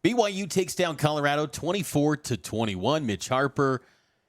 BYU takes down Colorado 24-21. Mitch Harper,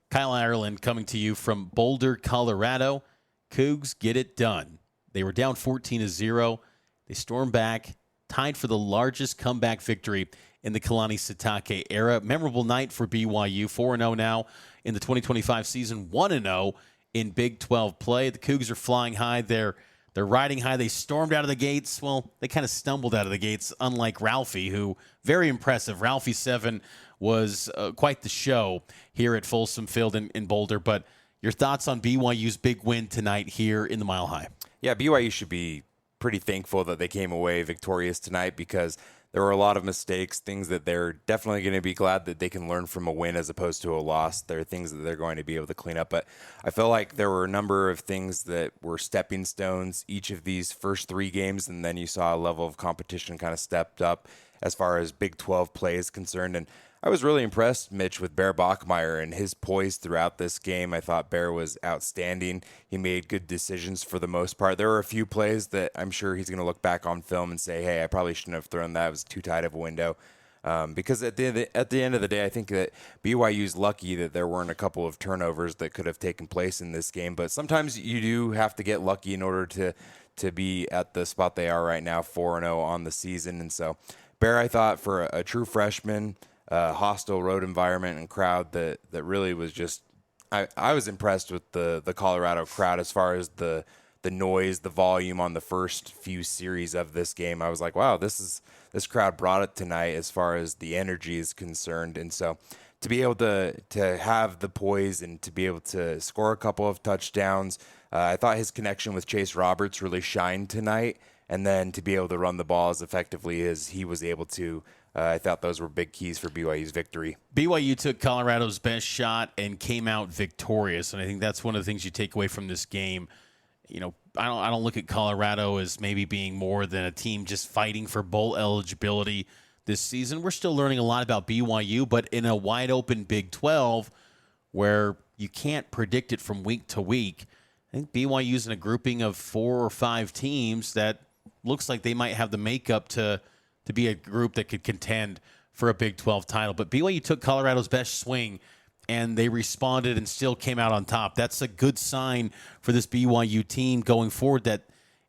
Kyle Ireland coming to you from Boulder, Colorado. Cougs get it done. They were down 14-0. They stormed back, tied for the largest comeback victory in the Kalani Sitake era. Memorable night for BYU, 4-0 now in the 2025 season, 1-0 in Big 12 play. The Cougs are flying high. They're riding high. They stormed out of the gates. Well, they kind of stumbled out of the gates, unlike Ralphie, who, very impressive. Ralphie 7 was quite the show here at Folsom Field in Boulder. But your thoughts on BYU's big win tonight here in the Mile High? Yeah, BYU should be pretty thankful that they came away victorious tonight, because there were a lot of mistakes, things that they're definitely going to be glad that they can learn from a win as opposed to a loss. There are things that they're going to be able to clean up. But I feel like there were a number of things that were stepping stones each of these first three games, and then you saw a level of competition kind of stepped up as far as Big 12 play is concerned. And I was really impressed, Mitch, with Bear Bachmeier and his poise throughout this game. I thought Bear was outstanding. He made good decisions for the most part. There were a few plays that I'm sure he's going to look back on film and say, hey, I probably shouldn't have thrown that. It was too tight of a window. Because at the end of the day, I think that BYU's lucky that there weren't a couple of turnovers that could have taken place in this game. But sometimes you do have to get lucky in order to be at the spot they are right now, 4-0 on the season. And so Bear, I thought, for a true freshman, hostile road environment and crowd that really was just, I was impressed with the Colorado crowd as far as the noise, the volume on the first few series of this game. I was like, wow, this crowd brought it tonight as far as the energy is concerned. And so to be able to have the poise and to be able to score a couple of touchdowns, I thought his connection with Chase Roberts really shined tonight. And then to be able to run the ball as effectively as he was able to, I thought those were big keys for BYU's victory. BYU took Colorado's best shot and came out victorious, and I think that's one of the things you take away from this game. You know, I don't look at Colorado as maybe being more than a team just fighting for bowl eligibility this season. We're still learning a lot about BYU, but in a wide-open Big 12 where you can't predict it from week to week, I think BYU's in a grouping of 4 or 5 teams that looks like they might have the makeup to be a group that could contend for a Big 12 title. But BYU took Colorado's best swing, and they responded and still came out on top. That's a good sign for this BYU team going forward, that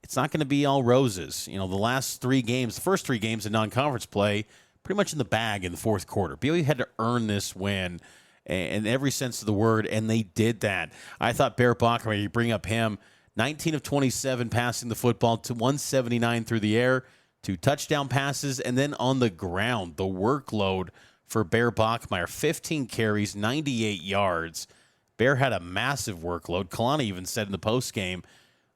it's not going to be all roses. You know, the first 3 games in non-conference play, pretty much in the bag in the fourth quarter. BYU had to earn this win in every sense of the word, and they did that. I thought Bear Bachmeier, you bring up him, 19 of 27 passing the football to 179 through the air, 2 touchdown passes, and then on the ground, the workload for Bear Bachmeier, 15 carries, 98 yards. Bear had a massive workload. Kalani even said in the postgame,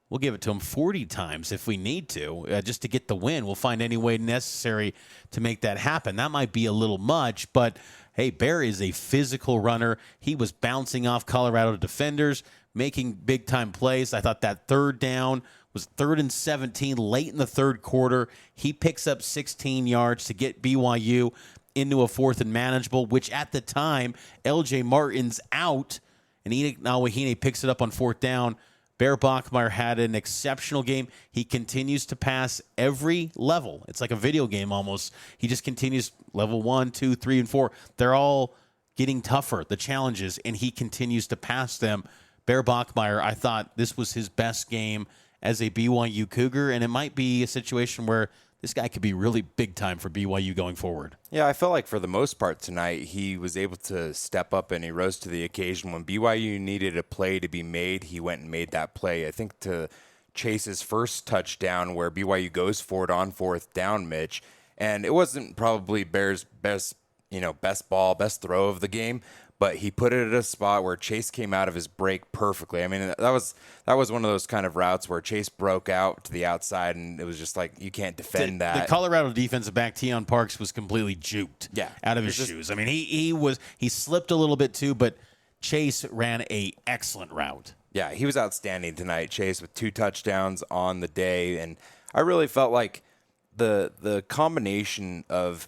we'll give it to him 40 times if we need to, just to get the win. We'll find any way necessary to make that happen. That might be a little much, but hey, Bear is a physical runner. He was bouncing off Colorado defenders, making big-time plays. I thought that third down was 3rd and 17 late in the third quarter. He picks up 16 yards to get BYU into a 4th and manageable, which at the time, LJ Martin's out, and Enoch Nawahine picks it up on 4th down. Bear Bachmeier had an exceptional game. He continues to pass every level. It's like a video game almost. He just continues level 1, 2, 3, and 4. They're all getting tougher, the challenges, and he continues to pass them. Bear Bachmeier, I thought this was his best game as a BYU Cougar, and it might be a situation where this guy could be really big time for BYU going forward. Yeah, I felt like for the most part tonight, he was able to step up and he rose to the occasion. When BYU needed a play to be made, he went and made that play. I think to Chase's first touchdown where BYU goes for it on 4th down, Mitch, and it wasn't probably Bear's best throw of the game, but he put it at a spot where Chase came out of his break perfectly. I mean, that was one of those kind of routes where Chase broke out to the outside, and it was just like, you can't defend that. The Colorado defensive back, Teon Parks, was completely juked out of his shoes. I mean, he slipped a little bit too, but Chase ran a excellent route. Yeah, he was outstanding tonight, Chase, with 2 touchdowns on the day, and I really felt like the combination of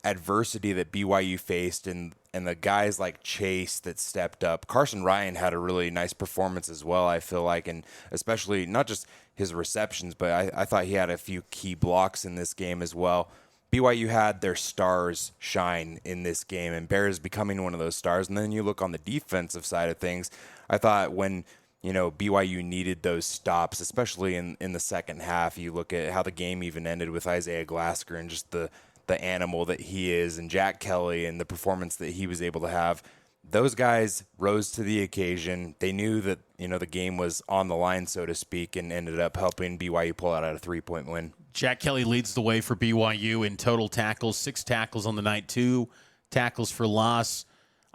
adversity that BYU faced and the guys like Chase that stepped up. Carson Ryan had a really nice performance as well, I feel like, and especially not just his receptions, but I thought he had a few key blocks in this game as well. BYU had their stars shine in this game, and Bear is becoming one of those stars. And then you look on the defensive side of things, I thought when BYU needed those stops, especially in the second half, you look at how the game even ended with Isaiah Glasker and just the animal that he is, and Jack Kelly and the performance that he was able to have. Those guys rose to the occasion. They knew that, the game was on the line, so to speak, and ended up helping BYU pull out a 3-point win. Jack Kelly leads the way for BYU in total tackles, 6 tackles on the night, 2 tackles for loss.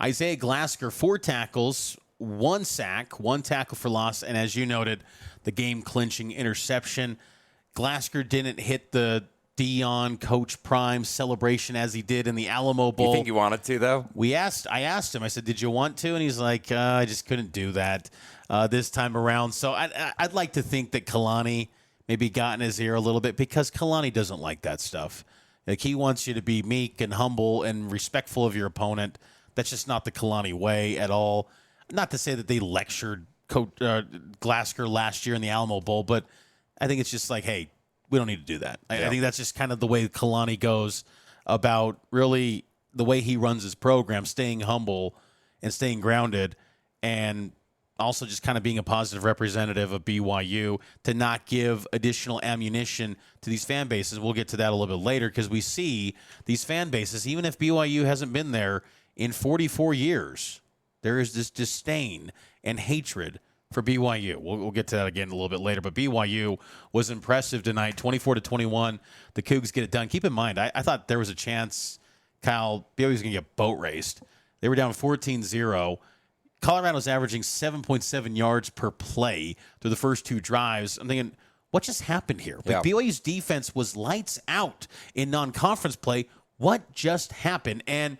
Isaiah Glasker, 4 tackles, 1 sack, 1 tackle for loss, and as you noted, the game-clinching interception. Glasker didn't hit the Dion Coach Prime celebration as he did in the Alamo Bowl. You think he wanted to, though? I asked him, I said, did you want to? And he's like, I just couldn't do that this time around. So I'd like to think that Kalani maybe got in his ear a little bit, because Kalani doesn't like that stuff. Like, he wants you to be meek and humble and respectful of your opponent. That's just not the Kalani way at all. Not to say that they lectured Coach Glasker last year in the Alamo Bowl, but I think it's just like, hey, we don't need to do that. I think that's just kind of the way Kalani goes about really the way he runs his program, staying humble and staying grounded, and also just kind of being a positive representative of BYU to not give additional ammunition to these fan bases. We'll get to that a little bit later, because we see these fan bases, even if BYU hasn't been there in 44 years, there is this disdain and hatred for BYU. We'll get to that again a little bit later. But BYU was impressive tonight, 24-21. The Cougs get it done. Keep in mind, I thought there was a chance, Kyle, BYU was going to get boat raced. They were down 14-0. Colorado's averaging 7.7 yards per play through the first 2 drives. I'm thinking, what just happened here? But BYU's defense was lights out in non-conference play. What just happened? And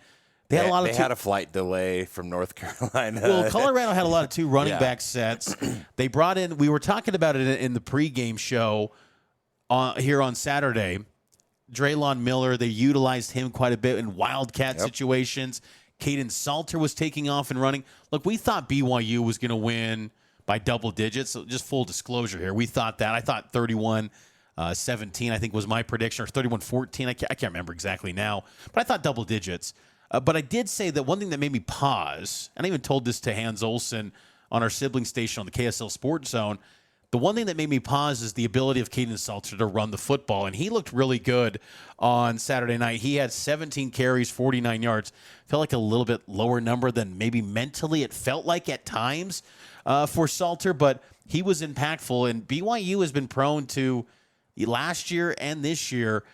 they had a flight delay from North Carolina. Well, Colorado had a lot of 2 running back sets. They brought in, we were talking about it in the pregame show here on Saturday, Draylon Miller. They utilized him quite a bit in wildcat situations. Kaidon Salter was taking off and running. Look, we thought BYU was going to win by double digits. So just full disclosure here. We thought that. I thought 31-17, I think, was my prediction, or 31-14. I can't remember exactly now. But I thought double digits. But I did say that one thing that made me pause, and I even told this to Hans Olsen on our sibling station on the KSL Sports Zone, the one thing that made me pause is the ability of Kaidon Salter to run the football. And he looked really good on Saturday night. He had 17 carries, 49 yards. Felt like a little bit lower number than maybe mentally it felt like at times for Salter, but he was impactful. And BYU has been prone to, last year and this year,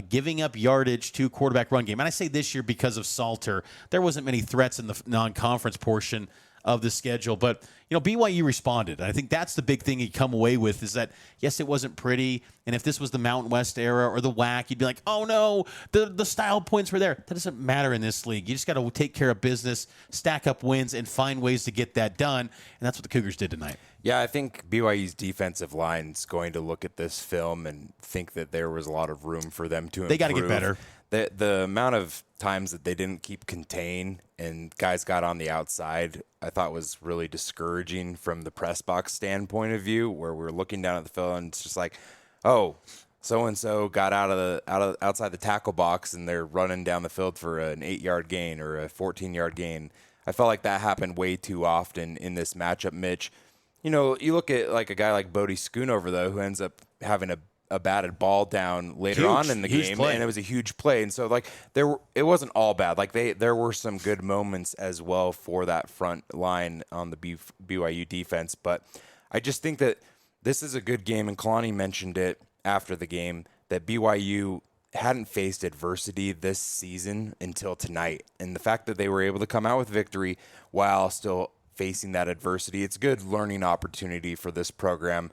giving up yardage to quarterback run game. And I say this year because of Salter. There wasn't many threats in the non-conference portion of the schedule. But, BYU responded. And I think that's the big thing you come away with, is that, yes, it wasn't pretty. And if this was the Mountain West era or the WAC, you'd be like, oh, no, the style points were there. That doesn't matter in this league. You just got to take care of business, stack up wins, and find ways to get that done. And that's what the Cougars did tonight. Yeah, I think BYU's defensive line's going to look at this film and think that there was a lot of room for them to improve. They got to get better. The amount of times that they didn't keep contain and guys got on the outside, I thought was really discouraging from the press box standpoint of view, where we're looking down at the field and it's just like, oh, so-and-so got outside the tackle box and they're running down the field for an 8-yard gain or a 14-yard gain. I felt like that happened way too often in this matchup, Mitch. You look at like a guy like Bodie Schoonover, though, who ends up having a batted ball down later on in the game, and it was a huge play. And so, like, it wasn't all bad. Like, there were some good moments as well for that front line on the BYU defense. But I just think that this is a good game, and Kalani mentioned it after the game, that BYU hadn't faced adversity this season until tonight. And the fact that they were able to come out with victory while still facing that adversity, it's a good learning opportunity for this program,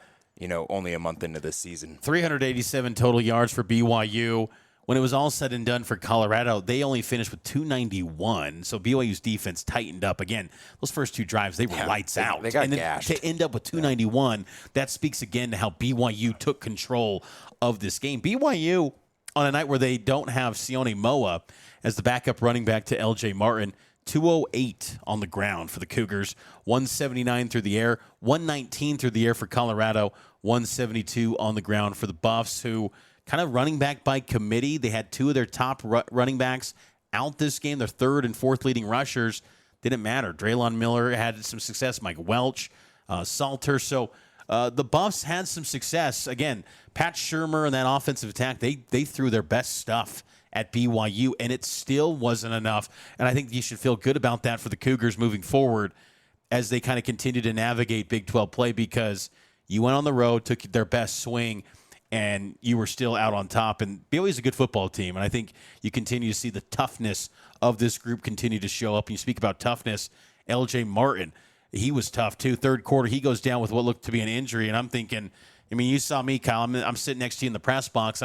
only a month into this season. 387 total yards for BYU. When it was all said and done for Colorado, they only finished with 291. So BYU's defense tightened up. Again, those first 2 drives, they were lights out. They got and then gashed. to end up with 291, that speaks again to how BYU took control of this game. BYU, on a night where they don't have Sione Moa as the backup running back to LJ Martin, 208 on the ground for the Cougars, 179 through the air, 119 through the air for Colorado, 172 on the ground for the Buffs, who kind of running back by committee. They had two of their top running backs out this game. Their third and fourth leading rushers didn't matter. Draylon Miller had some success. Mike Welch, Salter. So the Buffs had some success. Again, Pat Shurmur and that offensive attack, they threw their best stuff at BYU, and it still wasn't enough. And I think you should feel good about that for the Cougars moving forward as they kind of continue to navigate Big 12 play, because you went on the road, took their best swing, and you were still out on top. And BYU is a good football team, and I think you continue to see the toughness of this group continue to show up. And you speak about toughness, LJ Martin, he was tough too. Third quarter, he goes down with what looked to be an injury, and I'm thinking, I mean, you saw me, Kyle. I'm sitting next to you in the press box.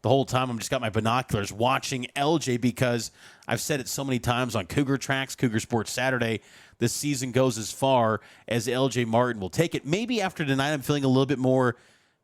The whole time I'm just got my binoculars watching LJ, because I've said it so many times on Cougar Tracks, Cougar Sports Saturday, this season goes as far as LJ Martin will take it. Maybe after tonight I'm feeling a little bit more,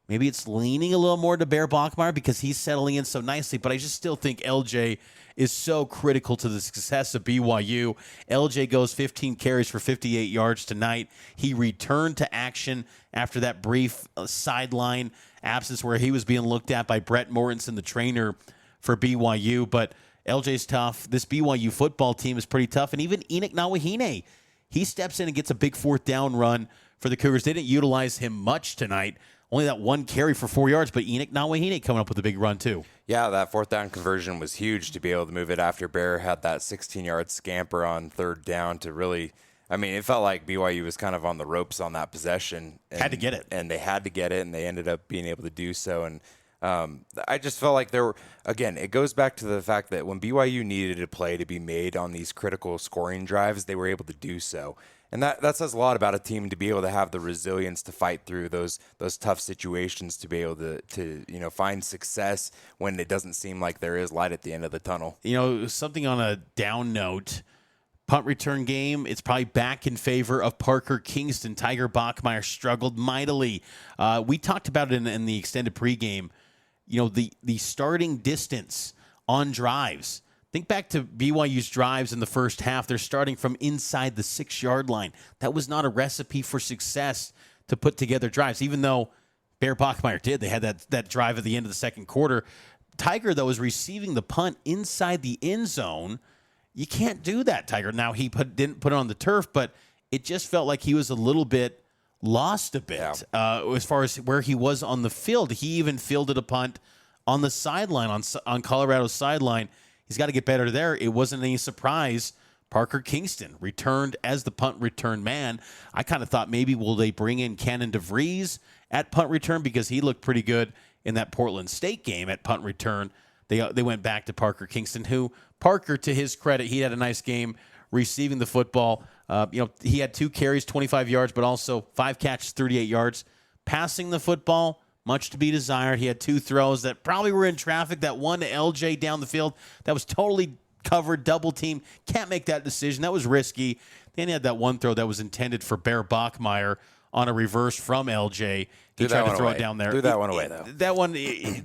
maybe it's leaning a little more to Bear Bachmeier because he's settling in so nicely, but I just still think LJ is so critical to the success of BYU. LJ goes 15 carries for 58 yards tonight. He returned to action after that brief sideline absence where he was being looked at by Brett Mortensen, the trainer for BYU. But LJ's tough. This BYU football team is pretty tough. And even Enoch Nawahine, he steps in and gets a big fourth down run for the Cougars. They didn't utilize him much tonight. Only that one carry for 4 yards, but Enoch Nawahine coming up with a big run too. Yeah, that fourth down conversion was huge to be able to move it after Bear had that 16-yard scamper on third down to really, I mean, it felt like BYU was kind of on the ropes on that possession. Had to get it. And they had to get it, and they ended up being able to do so. And I just felt like there were, again, it goes back to the fact that when BYU needed a play to be made on these critical scoring drives, they were able to do so. And that says a lot about a team to be able to have the resilience to fight through those tough situations, to be able to find success when it doesn't seem like there is light at the end of the tunnel. You know, something on a down note, punt return game, it's probably back in favor of Parker Kingston. Tiger Bachmeier struggled mightily. We talked about it in the extended pregame. You know, the starting distance on drives. Think back to BYU's drives in the first half. They're starting from inside the 6-yard line. That was not a recipe for success to put together drives, even though Bear Bachmeier did. They had that drive at the end of the second quarter. Tiger, though, is receiving the punt inside the end zone. You can't do that, Tiger. Now, he didn't put it on the turf, but it just felt like he was a little bit lost a bit as far as where he was on the field. He even fielded a punt on the sideline, on Colorado's sideline. He's got to get better there. It wasn't any surprise. Parker Kingston returned as the punt return man. I kind of thought maybe will they bring in Cannon DeVries at punt return, because he looked pretty good in that Portland State game at punt return. They went back to Parker Kingston, who, Parker, to his credit, he had a nice game receiving the football. He had 2 carries, 25 yards, but also 5 catches, 38 yards. Passing the football, much to be desired. He had 2 throws that probably were in traffic. That one to LJ down the field, that was totally covered, double team. Can't make that decision. That was risky. Then he had that one throw that was intended for Bear Bachmeier on a reverse from LJ. He tried to throw it down there. Threw that one away, though. That one,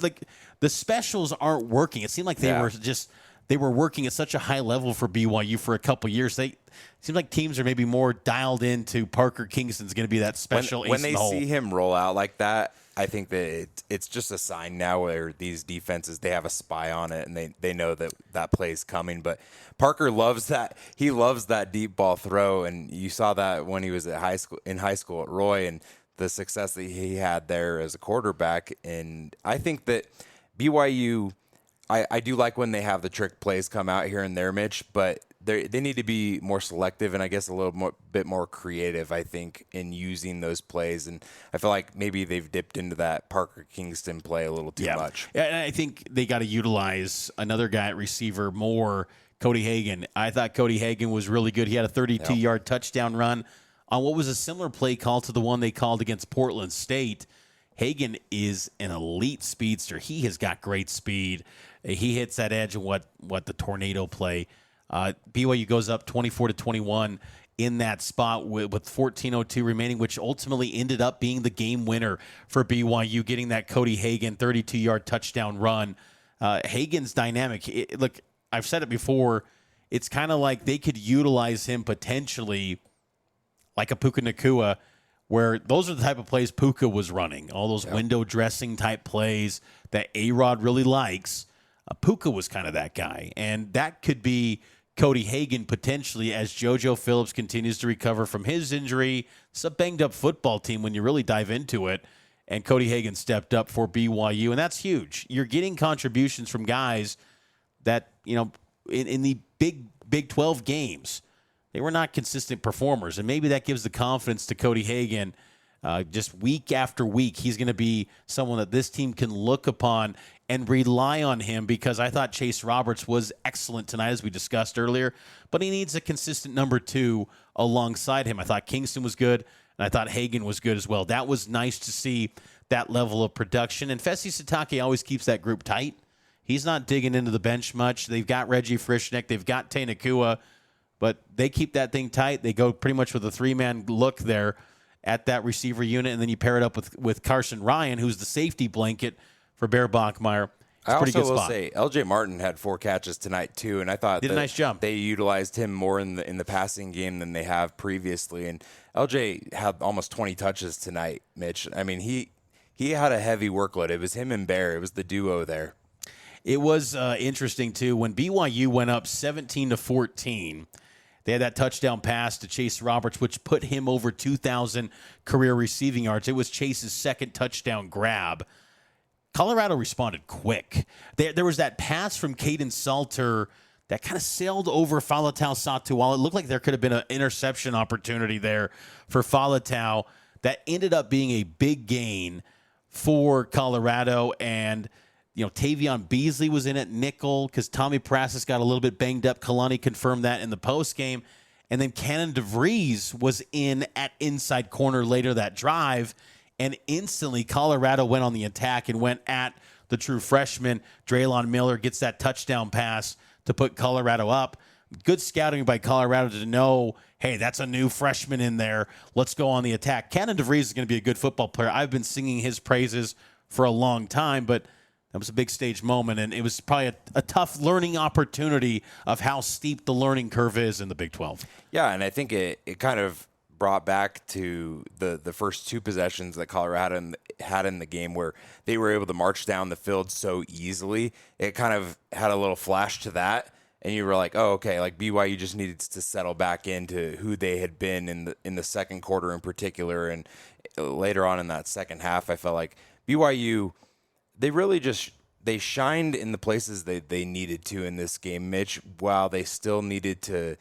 like, the specials aren't working. It seemed like they were working at such a high level for BYU for a couple years. It seems like teams are maybe more dialed into Parker Kingston's going to be that special ace when they in the hole. see him roll out like that, I think that it's just a sign now where these defenses, they have a spy on it, and they know that play is coming. But Parker loves that. He loves that deep ball throw, and you saw that when he was in high school at Roy, and the success that he had there as a quarterback. And I think that BYU, I do like when they have the trick plays come out here and there, Mitch, but they need to be more selective and I guess a bit more creative, I think, in using those plays. And I feel like maybe they've dipped into that Parker Kingston play a little too much. Yeah, and I think they got to utilize another guy at receiver more, Cody Hagan. I thought Cody Hagan was really good. He had a 32-yard touchdown run on what was a similar play call to the one they called against Portland State. Hagan is an elite speedster. He has got great speed. He hits that edge of what the tornado play. BYU goes up 24-21 in that spot with 14:02 remaining, which ultimately ended up being the game winner for BYU, getting that Cody Hagan 32-yard touchdown run. Hagan's dynamic. Look, I've said it before. It's kind of like they could utilize him potentially like a Puka Nacua, where those are the type of plays Puka was running, all those window dressing type plays that A-Rod really likes. Puka was kind of that guy, and that could be Cody Hagan potentially as JoJo Phillips continues to recover from his injury. It's a banged-up football team when you really dive into it, and Cody Hagan stepped up for BYU, and that's huge. You're getting contributions from guys that, in the Big 12 games, they were not consistent performers, and maybe that gives the confidence to Cody Hagan. Just week after week, he's going to be someone that this team can look upon and rely on him, because I thought Chase Roberts was excellent tonight, as we discussed earlier, but he needs a consistent number 2 alongside him. I thought Kingston was good, and I thought Hagan was good as well. That was nice to see that level of production, and Fesi Sitake always keeps that group tight. He's not digging into the bench much. They've got Reggie Frischneck. They've got Tay Nakua, but they keep that thing tight. They go pretty much with a 3-man look there at that receiver unit, and then you pair it up with Carson Ryan, who's the safety blanket for Bear Bachmeier. I also will say LJ Martin had 4 catches tonight too, and I thought did a nice job. They utilized him more in the passing game than they have previously. And LJ had almost 20 touches tonight, Mitch. I mean, he had a heavy workload. It was him and Bear. It was the duo there. It was interesting too when BYU went up 17-14. They had that touchdown pass to Chase Roberts, which put him over 2,000 career receiving yards. It was Chase's second touchdown grab. Colorado responded quick. There was that pass from Kaidon Salter that kind of sailed over Faletau Satuala. It looked like there could have been an interception opportunity there for Faletau that ended up being a big gain for Colorado. And, Tavion Beasley was in at nickel because Tommy Prasis got a little bit banged up. Kalani confirmed that in the postgame. And then Cannon DeVries was in at inside corner later that drive. And instantly, Colorado went on the attack and went at the true freshman. Draylon Miller gets that touchdown pass to put Colorado up. Good scouting by Colorado to know, hey, that's a new freshman in there. Let's go on the attack. Cannon DeVries is going to be a good football player. I've been singing his praises for a long time, but that was a big stage moment, and it was probably a tough learning opportunity of how steep the learning curve is in the Big 12. Yeah, and I think it kind of brought back to the first 2 possessions that Colorado had in the game where they were able to march down the field so easily. It kind of had a little flash to that, and you were like, oh, okay, like BYU just needed to settle back into who they had been in the second quarter in particular. And later on in that second half, I felt like BYU, they really they shined in the places they needed to in this game, Mitch, while they still needed to,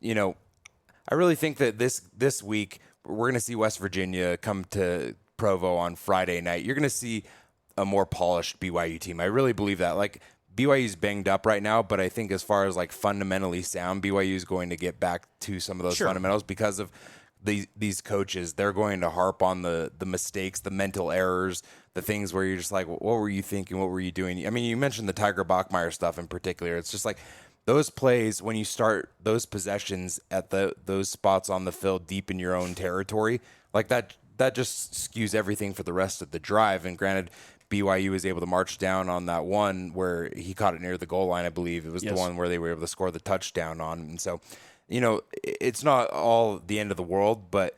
I really think that this week we're going to see West Virginia come to Provo on Friday night. You're going to see a more polished BYU team. I really believe that. Like, BYU's banged up right now, but I think as far as like fundamentally sound, BYU is going to get back to some of those fundamentals because of these coaches. They're going to harp on the mistakes, the mental errors, the things where you're just like, what were you thinking? What were you doing? I mean, you mentioned the Tiger Bachmeier stuff in particular. It's just like, those plays, when you start those possessions at those spots on the field deep in your own territory, like that just skews everything for the rest of the drive. And granted, BYU was able to march down on that one where he caught it near the goal line, I believe. It was the one where they were able to score the touchdown on. And so, it's not all the end of the world, but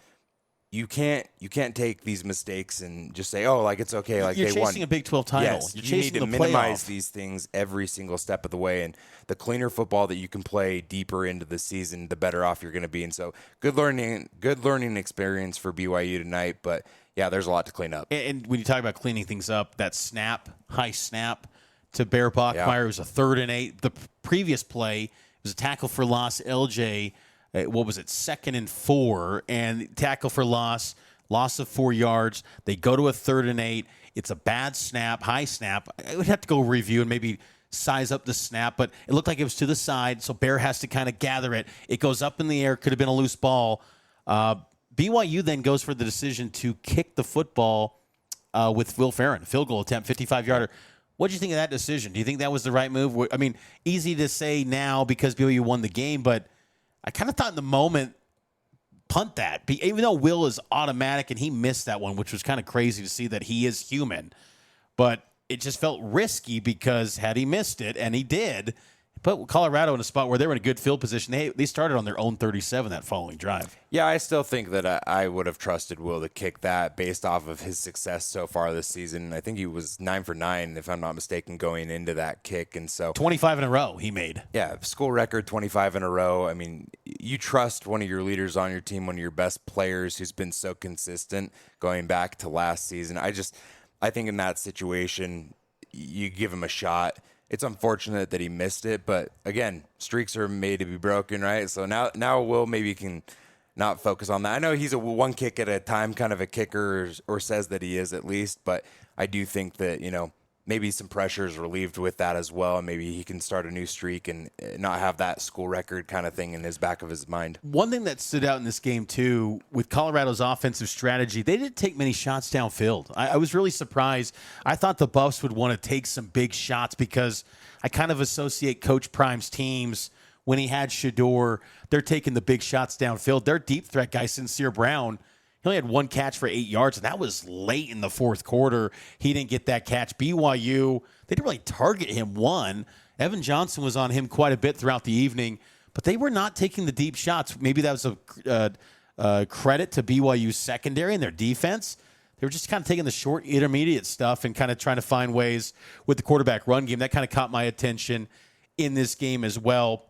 you can't take these mistakes and just say, oh, like it's okay, like you're they won. You're chasing a Big 12 title. Yes, you're you chasing need to the minimize playoff. these things every single step of the way, and the cleaner football that you can play deeper into the season, the better off you're going to be. And so, good learning experience for BYU tonight. But yeah, there's a lot to clean up. And when you talk about cleaning things up, that high snap to Bear Bachmeier, it was a 3rd and 8. The previous play was a tackle for loss. LJ, what was it? 2nd and 4, and tackle for loss of 4 yards. They go to a 3rd and 8. It's a bad snap, high snap. I would have to go review and maybe size up the snap, but it looked like it was to the side, so Bear has to kind of gather it. It goes up in the air, could have been a loose ball. BYU then goes for the decision to kick the football with Will Farron, field goal attempt, 55-yarder. What do you think of that decision? Do you think that was the right move? I mean, easy to say now because BYU won the game, but I kind of thought in the moment, punt that. Even though Will is automatic and he missed that one, which was kind of crazy to see that he is human. But it just felt risky because had he missed it, and he did, put Colorado in a spot where they were in a good field position. They started on their own 37 that following drive. Yeah, I still think that I would have trusted Will to kick that based off of his success so far this season. I think he was 9 for 9, if I'm not mistaken, going into that kick. And so 25 in a row he made. Yeah, school record, 25 in a row. I mean, you trust one of your leaders on your team, one of your best players who's been so consistent going back to last season. I think in that situation, you give him a shot. It's unfortunate that he missed it, but again, streaks are made to be broken, right? So now Will maybe can not focus on that. I know he's a one kick at a time kind of a kicker, or says that he is at least, but I do think that, maybe some pressure is relieved with that as well. Maybe he can start a new streak and not have that school record kind of thing in his back of his mind. One thing that stood out in this game, too, with Colorado's offensive strategy, they didn't take many shots downfield. I was really surprised. I thought the Buffs would want to take some big shots because I kind of associate Coach Prime's teams when he had Shedeur, they're taking the big shots downfield. Their deep threat guy, Sincere Brown, he only had one catch for 8 yards, and that was late in the fourth quarter. He didn't get that catch. BYU, they didn't really target him one. Evan Johnson was on him quite a bit throughout the evening, but they were not taking the deep shots. Maybe that was a credit to BYU's secondary and their defense. They were just kind of taking the short, intermediate stuff and kind of trying to find ways with the quarterback run game. That kind of caught my attention in this game as well.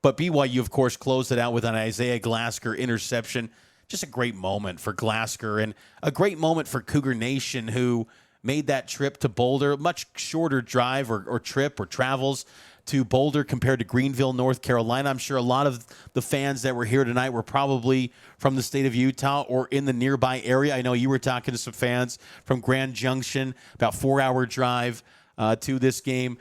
But BYU, of course, closed it out with an Isaiah Glasker interception. Just a great moment for Glasker and a great moment for Cougar Nation, who made that trip to Boulder. Much shorter drive or trip or travels to Boulder compared to Greenville, North Carolina. I'm sure a lot of the fans that were here tonight were probably from the state of Utah or in the nearby area. I know you were talking to some fans from Grand Junction, about 4-hour drive to this game.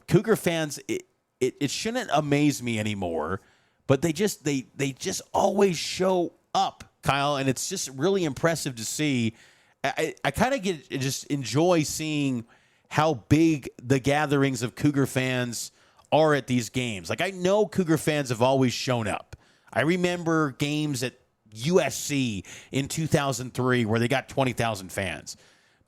Cougar fans, it shouldn't amaze me anymore, but they just always show up, Kyle, and it's just really impressive to see. I kind of just enjoy seeing how big the gatherings of Cougar fans are at these games. Like, I know Cougar fans have always shown up. I remember games at USC in 2003 where they got 20,000 fans.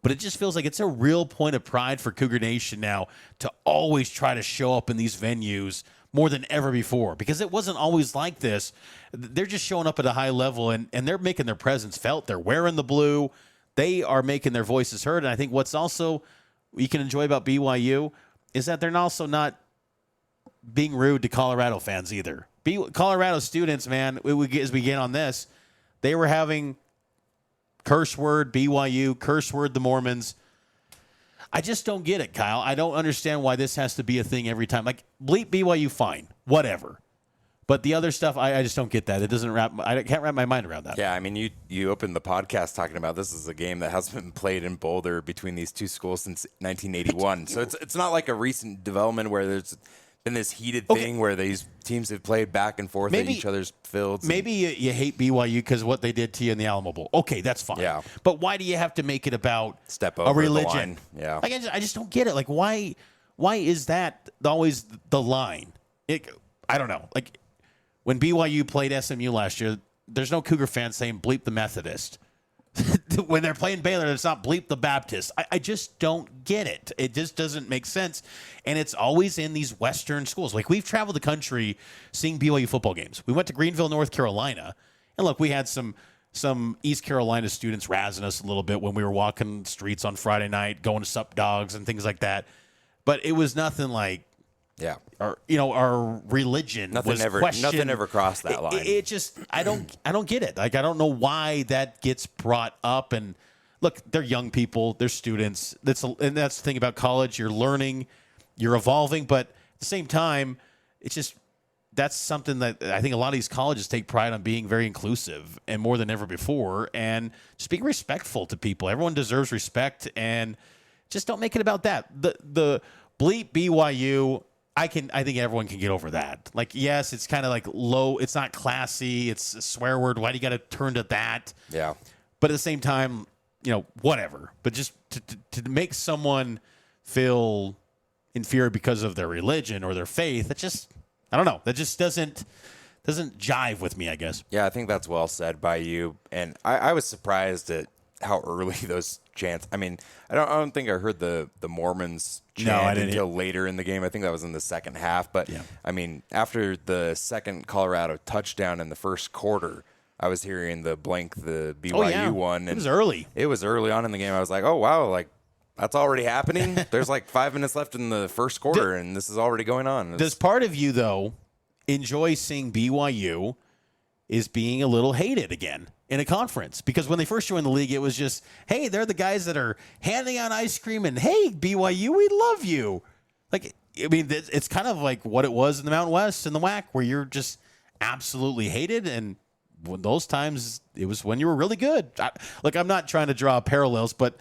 But it just feels like it's a real point of pride for Cougar Nation now to always try to show up in these venues more than ever before, because it wasn't always like this. They're just showing up at a high level, and they're making their presence felt. They're wearing the blue. They are making their voices heard. And I think what's also you can enjoy about BYU is that they're also not being rude to Colorado fans either. Colorado students, man, as we get on this, they were having curse word BYU, curse word the Mormons. I just don't get it, Kyle. I don't understand why this has to be a thing every time. Like, bleep BYU, fine, whatever. But the other stuff, I just don't get that. I can't wrap my mind around that. Yeah, I mean, you opened the podcast talking about this is a game that hasn't been played in Boulder between these two schools since 1981. So it's not like a recent development where there's been this heated thing where these teams have played back and forth at each other's fields. Maybe you hate BYU because of what they did to you in the Alamo Bowl. Okay, that's fine. Yeah. But why do you have to make it about step over a religion? The line. Yeah. Like, I just don't get it. Like, why is that always the line? I don't know. Like, when BYU played SMU last year, there's no Cougar fans saying bleep the Methodist. When they're playing Baylor, it's not bleep the Baptist. I just don't get it. It just doesn't make sense. And it's always in these Western schools. Like, we've traveled the country seeing BYU football games. We went to Greenville, North Carolina. And look, we had some East Carolina students razzing us a little bit when we were walking the streets on Friday night, going to Sup Dogs and things like that. But it was nothing like, our religion was questioned. Nothing ever crossed that line. It just, I don't get it. Like, I don't know why that gets brought up. And look, they're young people, they're students. And that's the thing about college. You're learning, you're evolving, but at the same time, it's just, that's something that I think a lot of these colleges take pride on, being very inclusive and more than ever before, and just being respectful to people. Everyone deserves respect, and just don't make it about that. The bleep BYU, I think everyone can get over that. Like, yes, it's kind of like low. It's not classy. It's a swear word. Why do you got to turn to that? Yeah. But at the same time, whatever. But just to make someone feel inferior because of their religion or their faith, it just, I don't know. That just doesn't jive with me, I guess. Yeah, I think that's well said by you. And I was surprised at how early those chants. I mean, I don't think I heard the Mormons chant until later in the game. I think that was in the second half. But, I mean, after the second Colorado touchdown in the first quarter, I was hearing the BYU one. And it was early. It was early on in the game. I was like, oh, wow, like, that's already happening? There's like 5 minutes left in the first quarter, and this is already going on. Does part of you, though, enjoy seeing BYU is being a little hated again in a conference? Because when they first joined the league, it was just, hey, they're the guys that are handing out ice cream, and hey, BYU, we love you. Like, I mean, it's kind of like what it was in the Mountain West and the WAC, where you're just absolutely hated, and those times it was when you were really good. I'm not trying to draw parallels, but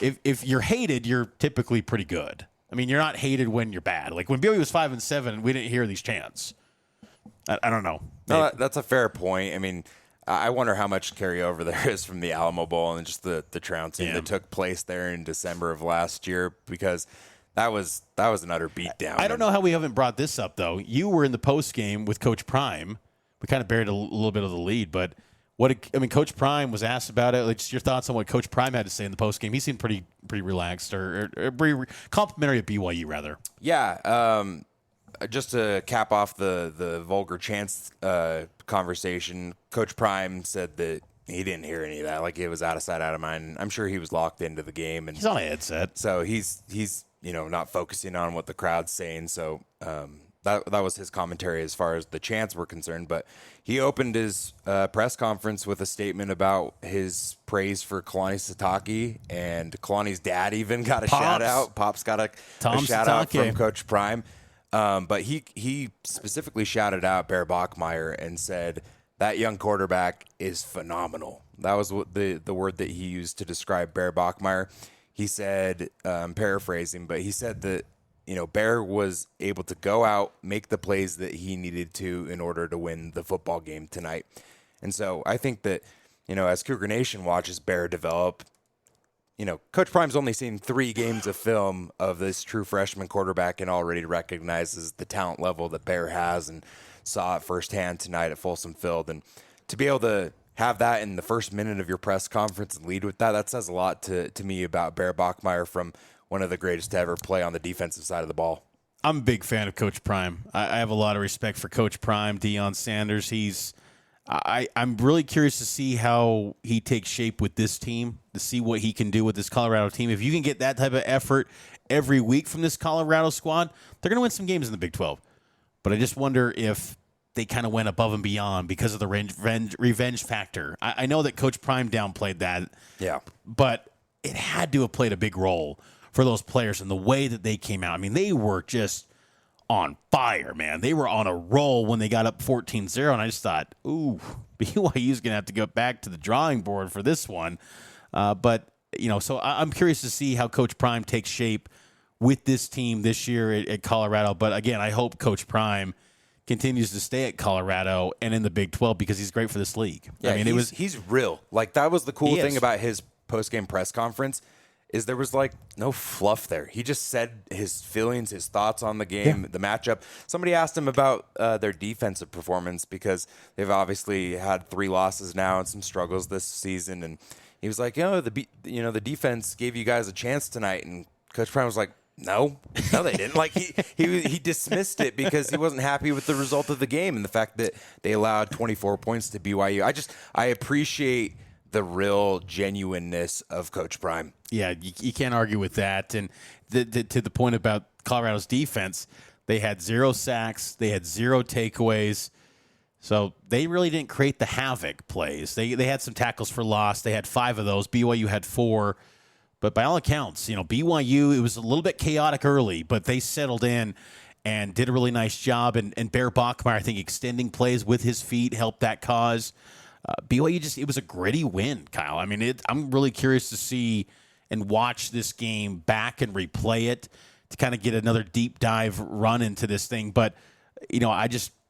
if you're hated, you're typically pretty good. I mean, you're not hated when you're bad. Like when BYU was 5-7, we didn't hear these chants. I don't know. No, that's a fair point. I mean, I wonder how much carryover there is from the Alamo Bowl and just the trouncing that took place there in December of last year, because that was an utter beatdown. I don't know how we haven't brought this up, though. You were in the postgame with Coach Prime. We kind of buried a little bit of the lead, but Coach Prime was asked about it. Like, just your thoughts on what Coach Prime had to say in the postgame. He seemed pretty relaxed or pretty complimentary of BYU, rather. Yeah. Just to cap off the vulgar chants conversation, Coach Prime said that he didn't hear any of that. Like, it was out of sight, out of mind. I'm sure he was locked into the game, and he's on a headset, so he's not focusing on what the crowd's saying. So that was his commentary as far as the chants were concerned. But he opened his press conference with a statement about his praise for Kalani Sitake, and Kalani's dad even got a shout out. Pops got a shout out from Coach Prime. But he specifically shouted out Bear Bachmeier and said that young quarterback is phenomenal. That was what the word that he used to describe Bear Bachmeier. He said, I'm paraphrasing, but he said that, Bear was able to go out, make the plays that he needed to in order to win the football game tonight. And so I think that, as Cougar Nation watches Bear develop, Coach Prime's only seen 3 games of film of this true freshman quarterback and already recognizes the talent level that Bear has, and saw it firsthand tonight at Folsom Field. And to be able to have that in the first minute of your press conference and lead with that says a lot to me about Bear Bachmeier, from one of the greatest to ever play on the defensive side of the ball. I'm a big fan of Coach Prime. I have a lot of respect for Coach Prime, Deion Sanders. I'm really curious to see how he takes shape with this team, to see what he can do with this Colorado team. If you can get that type of effort every week from this Colorado squad, they're going to win some games in the Big 12. But I just wonder if they kind of went above and beyond because of the revenge factor. I know that Coach Prime downplayed that. Yeah. But it had to have played a big role for those players and the way that they came out. I mean, they were just on fire, man. They were on a roll when they got up 14-0, and I just thought, ooh, BYU's going to have to go back to the drawing board for this one. But, so I'm curious to see how Coach Prime takes shape with this team this year at Colorado. But, again, I hope Coach Prime continues to stay at Colorado and in the Big 12, because he's great for this league. Yeah, I mean, he's real. Like, that was the cool thing about his post-game press conference, is there was, like, no fluff there. He just said his feelings, his thoughts on the game, the matchup. Somebody asked him about their defensive performance, because they've obviously had 3 losses now and some struggles this season. And he was like, the defense gave you guys a chance tonight. And Coach Prime was like, no, they didn't. Like, he dismissed it because he wasn't happy with the result of the game and the fact that they allowed 24 points to BYU. I appreciate the real genuineness of Coach Prime. Yeah, you can't argue with that. And to the point about Colorado's defense, they had 0 sacks, they had 0 takeaways, so they really didn't create the havoc plays. They had some tackles for loss. They had 5 of those. BYU had 4. But by all accounts, BYU, it was a little bit chaotic early, but they settled in and did a really nice job. And Bear Bachmeier, I think, extending plays with his feet helped that cause. BYU it was a gritty win, Kyle. I mean, I'm really curious to see and watch this game back and replay it to kind of get another deep dive run into this thing. But,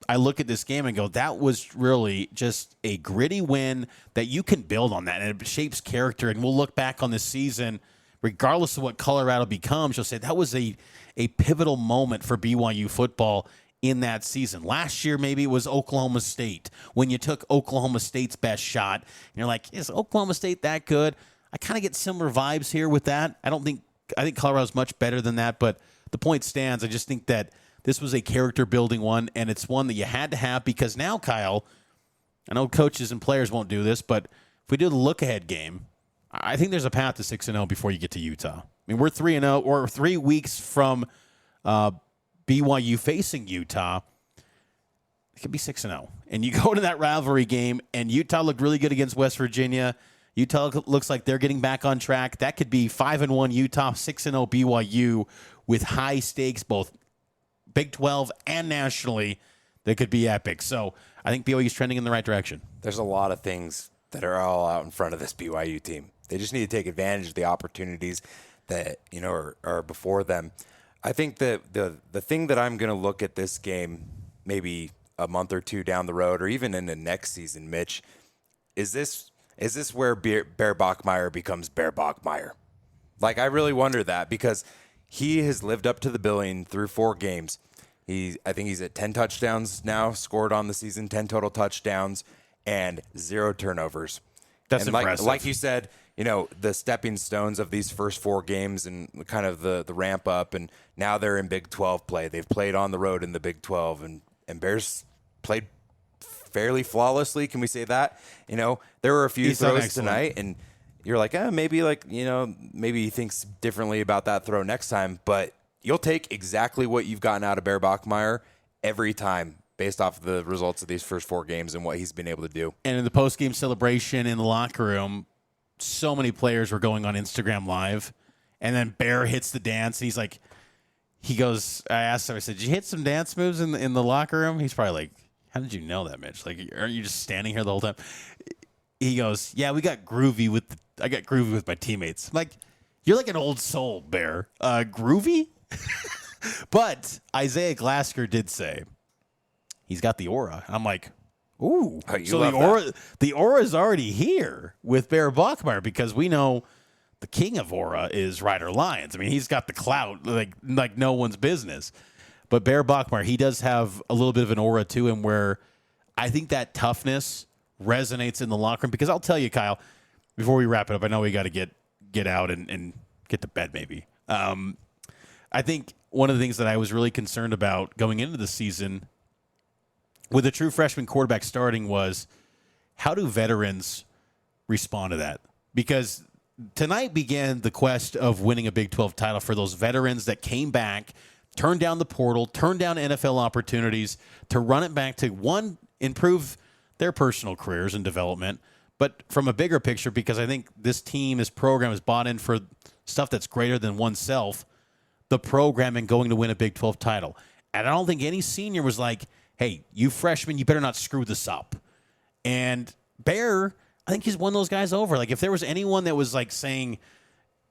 I look at this game and go, that was really just a gritty win that you can build on that, and it shapes character. And we'll look back on this season, regardless of what Colorado becomes, you'll say that was a pivotal moment for BYU football in that season. Last year, maybe it was Oklahoma State, when you took Oklahoma State's best shot. And you're like, is Oklahoma State that good? I kind of get similar vibes here with that. I think Colorado's much better than that, but the point stands. I just think that this was a character-building one, and it's one that you had to have because now, Kyle, I know coaches and players won't do this, but if we do the look-ahead game, I think there's a path to 6-0 before you get to Utah. I mean, we're 3-0, or 3 weeks from BYU facing Utah. It could be 6-0. And you go to that rivalry game, and Utah looked really good against West Virginia. Utah looks like they're getting back on track. That could be 5-1 Utah, 6-0 BYU with high stakes, both Big 12 and nationally. That could be epic. So I think BYU is trending in the right direction. There's a lot of things that are all out in front of this BYU team. They just need to take advantage of the opportunities that are before them. I think that the thing that I'm going to look at this game maybe a month or two down the road, or even in the next season, Mitch, is this where Bear Bachmeier becomes Bear Bachmeier? Like, I really wonder that because he has lived up to the billing through 4 games. I think he's at 10 touchdowns now, scored on the season, 10 total touchdowns, and 0 turnovers. That's impressive. Like you said, the stepping stones of these first 4 games and kind of the ramp up, and now they're in Big 12 play. They've played on the road in the Big 12, and Bears played fairly flawlessly. Can we say that? There were a few throws tonight, and you're like, maybe he thinks differently about that throw next time, but you'll take exactly what you've gotten out of Bear Bachmeier every time based off of the results of these first 4 games and what he's been able to do. And in the post-game celebration in the locker room, so many players were going on Instagram Live, and then Bear hits the dance, and I asked him, I said, did you hit some dance moves in the locker room? He's probably like, how did you know that, Mitch? Like, aren't you just standing here the whole time? He goes, yeah, I got groovy with my teammates. I'm like, you're like an old soul, Bear. Groovy? But Isaiah Glasker did say he's got the aura. I'm like, ooh. So the aura is already here with Bear Bachmeier because we know the king of aura is Ryder Lyons. I mean, he's got the clout like no one's business. But Bear Bachmeier, he does have a little bit of an aura to him where I think that toughness resonates in the locker room. Because I'll tell you, Kyle, before we wrap it up, I know we got to get out and get to bed maybe. I think one of the things that I was really concerned about going into the season with a true freshman quarterback starting was how do veterans respond to that? Because tonight began the quest of winning a Big 12 title for those veterans that came back, turned down the portal, turned down NFL opportunities to run it back to, one, improve their personal careers and development, but from a bigger picture, because I think this team, this program is bought in for stuff that's greater than oneself, the program and going to win a Big 12 title. And I don't think any senior was like, hey, you freshmen, you better not screw this up. And Bear, I think he's won those guys over. Like, if there was anyone that was like saying,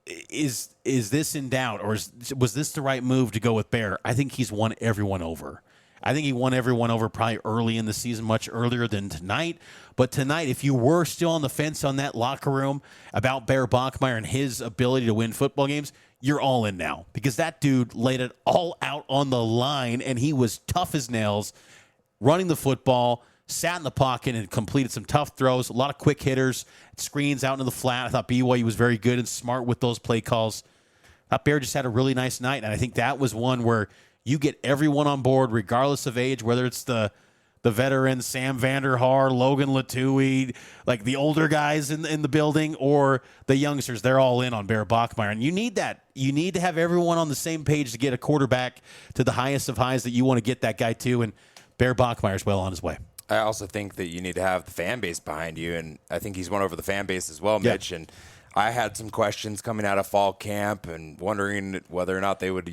is this in doubt, or was this the right move to go with Bear? I think he's won everyone over. I think he won everyone over probably early in the season, much earlier than tonight. But tonight, if you were still on the fence on that locker room about Bear Bachmeier and his ability to win football games, you're all in now because that dude laid it all out on the line, and he was tough as nails, running the football, sat in the pocket and completed some tough throws, a lot of quick hitters, screens out into the flat. I thought BYU was very good and smart with those play calls. I thought Bear just had a really nice night, and I think that was one where you get everyone on board regardless of age, whether it's the veterans, Sam Vanderhaar, Logan Latui, like the older guys in the building, or the youngsters. They're all in on Bear Bachmeier, and you need that. You need to have everyone on the same page to get a quarterback to the highest of highs that you want to get that guy to, and Bear Bachmeier is well on his way. I also think that you need to have the fan base behind you, and I think he's won over the fan base as well, Mitch. Yeah. And I had some questions coming out of fall camp and wondering whether or not they would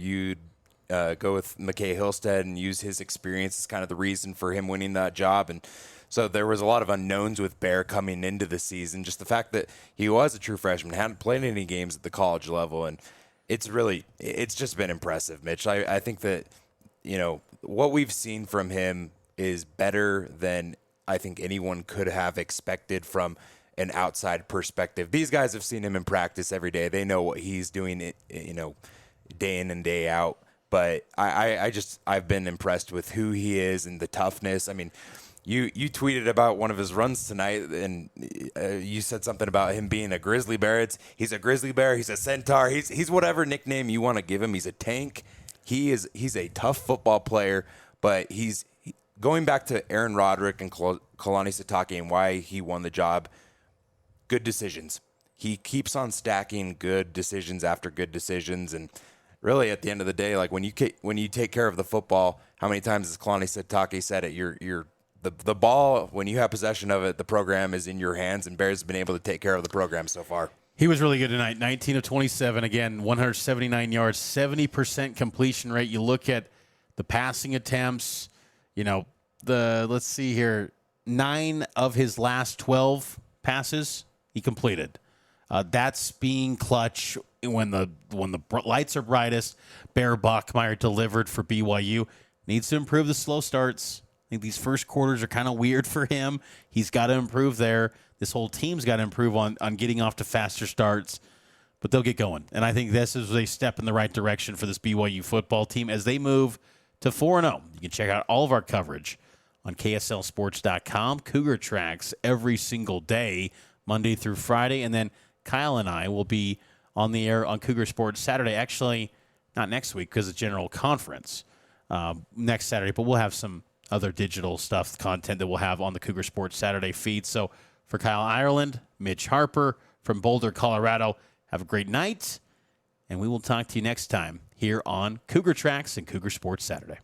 go with McKay Hillstead and use his experience as kind of the reason for him winning that job. And so there was a lot of unknowns with Bear coming into the season. Just the fact that he was a true freshman, hadn't played any games at the college level, and it's just been impressive, Mitch. I think that, what we've seen from him is better than I think anyone could have expected from an outside perspective. These guys have seen him in practice every day. They know what he's doing, day in and day out. But I've been impressed with who he is and the toughness. I mean, You tweeted about one of his runs tonight, and you said something about him being a grizzly bear. He's a grizzly bear. He's a centaur. He's whatever nickname you want to give him. He's a tank. He's a tough football player, but he's going back to Aaron Roderick and Kalani Sitake and why he won the job. Good decisions. He keeps on stacking good decisions after good decisions, and really at the end of the day, like when you take care of the football, how many times has Kalani Sitake said it? The ball, when you have possession of it, the program is in your hands, and Bears have been able to take care of the program so far. He was really good tonight. 19 of 27, again, 179 yards, 70% completion rate. You look at the passing attempts, let's see here, 9 of his last 12 passes he completed. That's being clutch when the lights are brightest. Bear Bachmeier delivered for BYU. Needs to improve the slow starts. I think these first quarters are kind of weird for him. He's got to improve there. This whole team's got to improve on getting off to faster starts. But they'll get going. And I think this is a step in the right direction for this BYU football team as they move to 4-0. You can check out all of our coverage on KSLSports.com. Cougar Tracks every single day, Monday through Friday. And then Kyle and I will be on the air on Cougar Sports Saturday. Actually, not next week because it's General Conference next Saturday, but we'll have some other digital stuff, content that we'll have on the Cougar Sports Saturday feed. So for Kyle Ireland, Mitch Harper from Boulder, Colorado, have a great night, and we will talk to you next time here on Cougar Tracks and Cougar Sports Saturday.